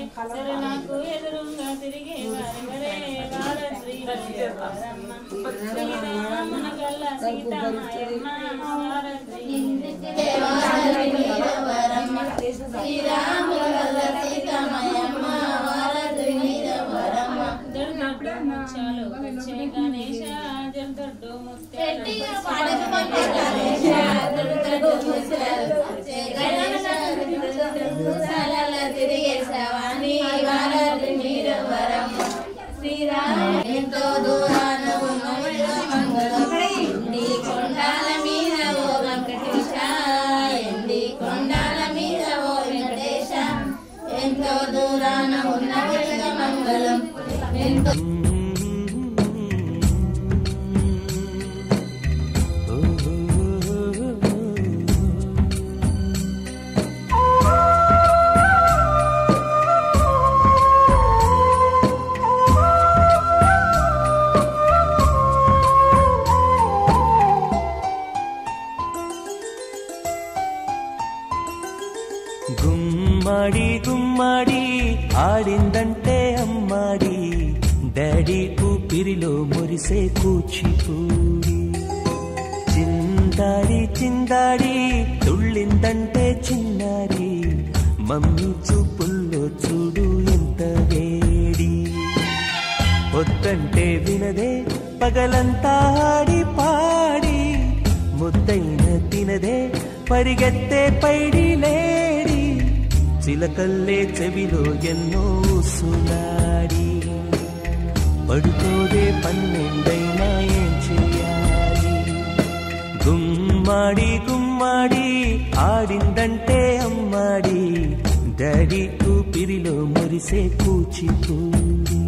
నాకు ఎదురుగా తిరిగే వారెవరే వార శ్రీరామ శ్రీరామున గల్ల సీతమాయమ్మ ముత్యాలు వచ్చే గణేశ జంతు శ్రీరామ ఎంతో దూరాన ఎండి కొండాల మీద ఓ వెంకటేశ ఎండి కొండాల మీద ఓ వెంకటేశ ఎంతో దూరాన ఉన్న మంగళం ఎంతో గుమ్మడి గుమ్మడి ఆడిందంటే అమ్మాడి డాడీ ఊపిరిలో మురిసే కూచిపూడి చిందాడి చిందాడి తుళ్ళిందంటే చిన్నారి మమ్మీ చూపుల్లో చూడు ఎంత వేడి పొద్దంటే వినదే పగలంతా ఆడి పాడి ముద్దైన తినదే పరిగెత్తే పైడి లేడి చిలకల్లే చెవిలో ఎన్నో సునాడి పడుకోదే పన్నెండైనా ఏం చెయ్యాలి గుమ్మాడి గుమ్మాడి ఆడిందంటే అమ్మాడి డాడీ ఊపిరిలో మురిసే కూచిపూడి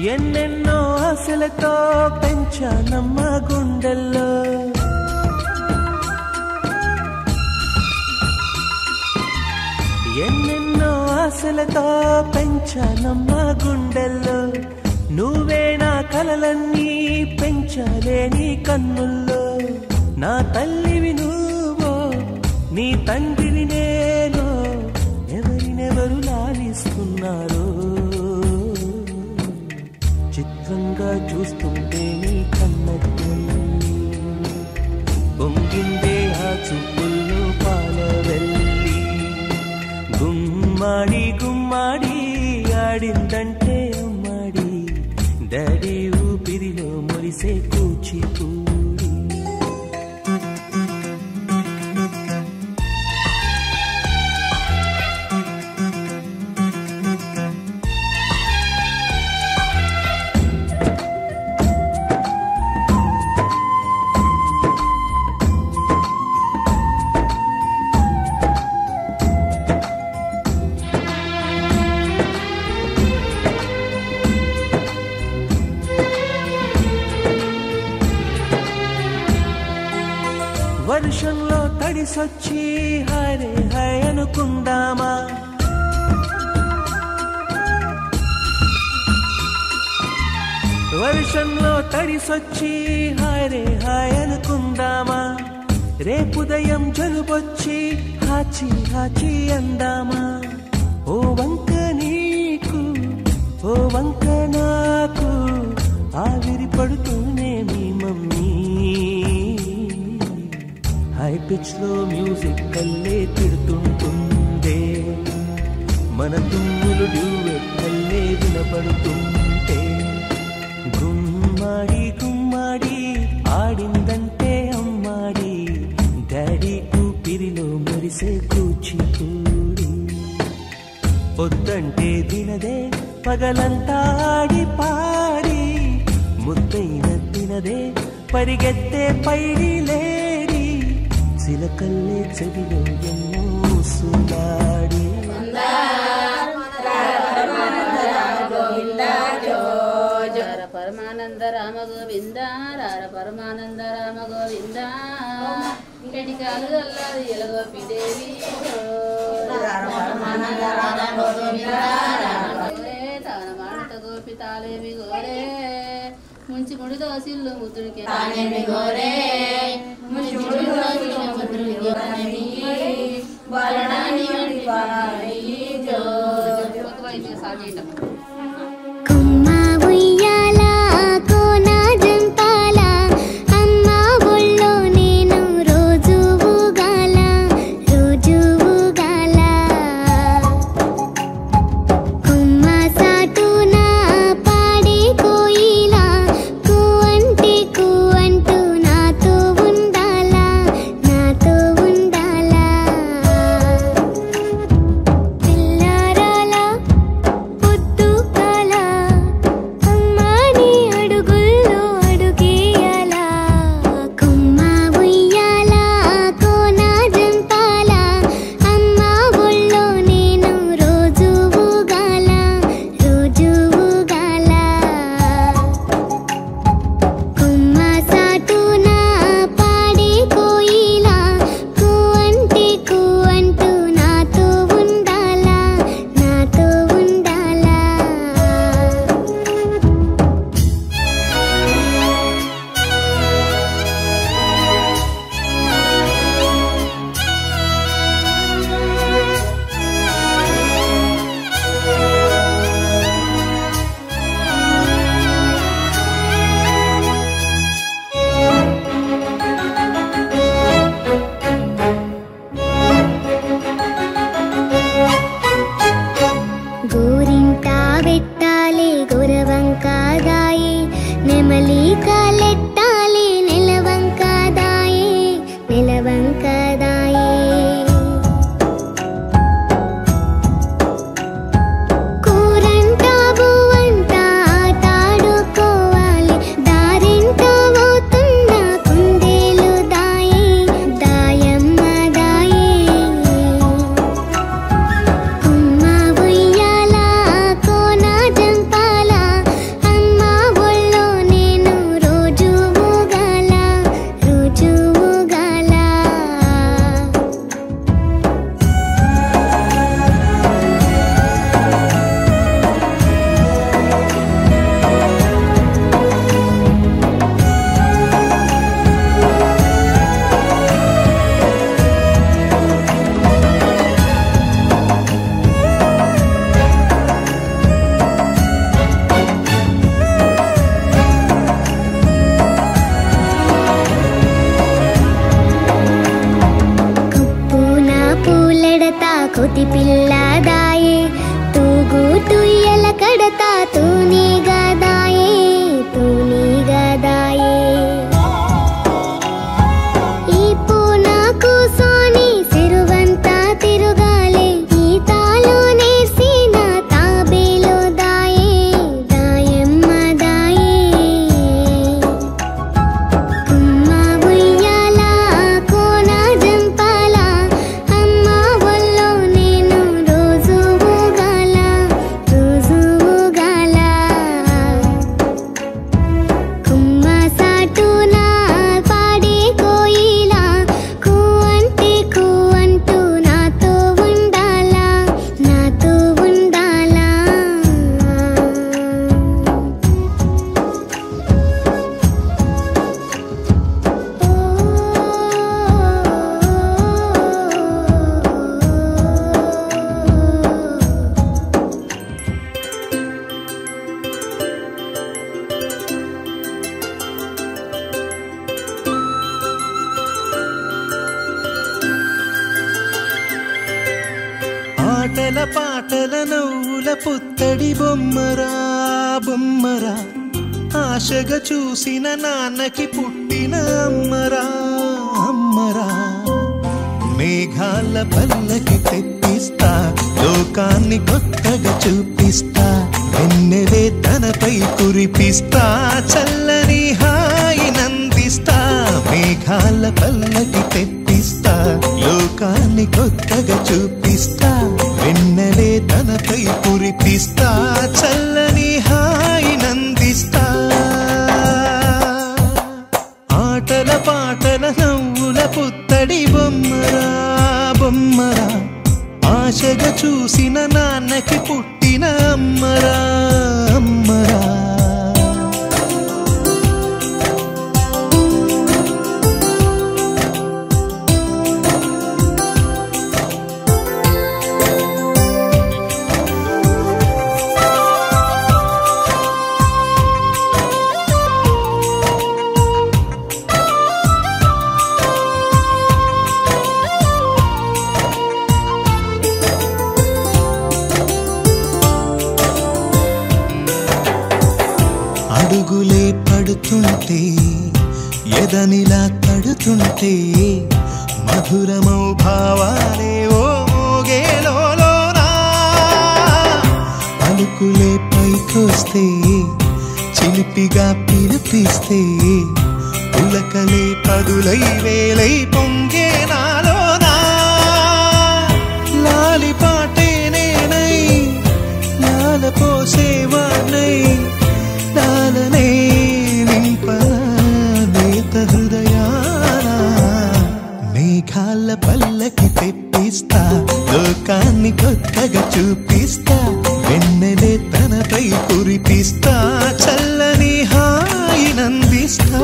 ఎన్నెన్నో ఆశలతో పెంచానమ్మ గుండెల్లో ఎన్నెన్నో ఆశలతో పెంచానమ్మ గుండెల్లో నువ్వే నా కలలన్నీ పెంచాలే నీ కన్నుల్లో నా తల్లివి నువ్వో నీ తండ్రిని నేను ఎవరినెవరు లాలిస్తున్నారో చిత్రంగా చూస్తుంటే నీ కన్నట్టు పొంగిందే ఆ చూపుల్లో పాలవెల్లి గుమ్మాడి గుమ్మాడి ఆడిందంటే అమ్మాడి డాడీ ఊపిరిలో మురిసే కూచిపూడి వర్షంలో తడిసొచ్చి హరే హాయ్ అనుకుందామా వర్షంలో తడిసొచ్చి హరే హాయ్ అనుకుందామా రేపుదయం జలుబొచ్చి హాచి హాచి అందామా ఓ వంక నీకు ఓ వంక నాకు ఆవిరి పడుతూనే మీ మమ్మీ హై పిచ్ లో మ్యూజిక్ కల్లే తిడుతుంటుందే మన తుమ్ములు డ్యూయెట్ కల్లే వినపడుతుంటే గుమ్మాడి గుమ్మాడి ఆడిందంటే అమ్మాడి డాడీ ఊపిరిలో మురిసే కూచిపూడి పొద్దంటే తినదే పగలంతా ఆడి పాడి ముద్దైన తినదే పరిగెత్తే పైడి లేడి చిలకల్లే చెవిలో ఎన్నో సునాడి రామ గోవింద రార పరమానంద రామ గోవింద పెటికాలు గల్లాది ఎలగోపిదేవి తాన మాడత గోపి తాలేమి గోరే ముంచి ముడి దోసిల్లు ముద్దుడికి గోరే ఆటల పాటల నవ్వుల పుత్తడి బొమ్మరా బొమ్మరా, ఆశగా చూసిన నాన్నకి పుట్టిన అమ్మరా అమ్మరా. మేఘాల పల్లకి తెప్పిస్తా, లోకాన్ని కొత్తగా చూపిస్తా, వెన్నెలే తనపై కురిపిస్తా, చల్లని హాయి నందిస్తా. మేఘాల పల్లకి తెప్పిస్తా, లోకాన్ని కొత్తగా చూపిస్తా, వెన్నెలే తనపై కురిపిస్తా, చల్లని హాయి నందిస్తా. నాన్నకి పుట్టిన అమ్మరా అమ్మరా. అడుగులే పడుతుంటే ఎదనిలా తడుతుంటే మధురమౌ భావాలే ఓ మోగేలోనా. పలుకులే పైకొస్తే చిలిపిగా పిలిపిస్తే పులకలే పదులై వేలై పొంగే నాలోనా. లాలి పాటే నేనై లాల పోసేవాణ్ణై లాలనే నింపనేత హృదయాన. మేఘాల పల్లకి తెప్పిస్తా లోకాన్ని కొత్తగా చూపిస్తా. వెన్నెలే తనపై కురిపిస్తా చల్లని హాయినందిస్తా.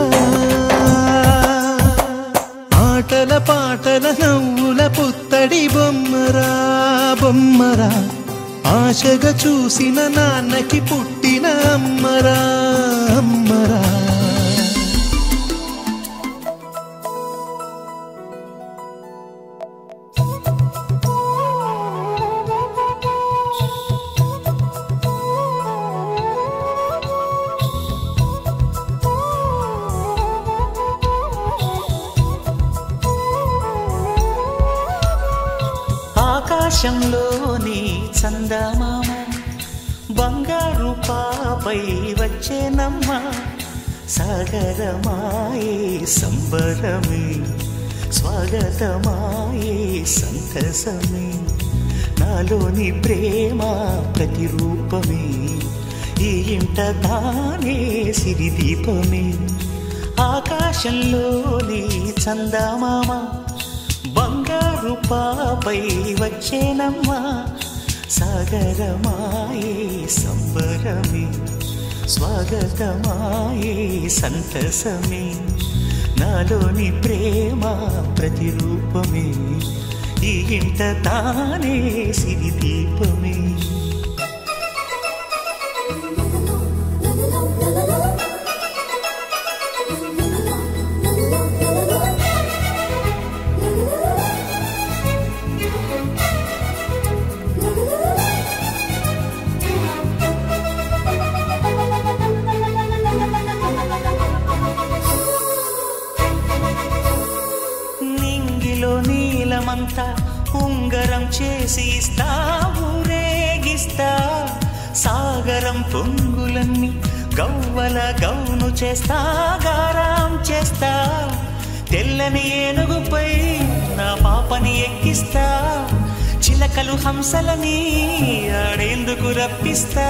ఆటల పాటల నవ్వుల పుత్తడి బొమ్మరా బొమ్మరా. ఆశగా చూసిన నాన్నకి పుట్టిన అమ్మరా అమ్మరా. ఆకాశంలోని చందమామ బంగారు పాపై వచ్చేనమ్మ. సాగరమాయే సంబరమే స్వాగతమాయే సంతసమే. నాలోని ప్రేమ ప్రతిరూపమే ఈ ఇంట తానే సిరిదీపమే. ఆకాశంలోని చందమామ బంగారు పాపై వచ్చేనమ్మా. సాగరమాయే సంబరమే స్వాగతమాయే సంతసమే. నాలోని ప్రేమ ప్రతిరూపమే ఈ ఇంట తానే సిరిదీపమే. నీలమంతా ఉంగరం చేసి ఇస్తా ఊరేగిస్తా. సాగరం పొంగులన్నీ గవ్వల గౌను చేస్తా గారాం చేస్తా. తెల్లని ఏనుగుపై నా పాపని ఎక్కిస్తా. చిలకలు హంసలని ఆడేందుకు రప్పిస్తా.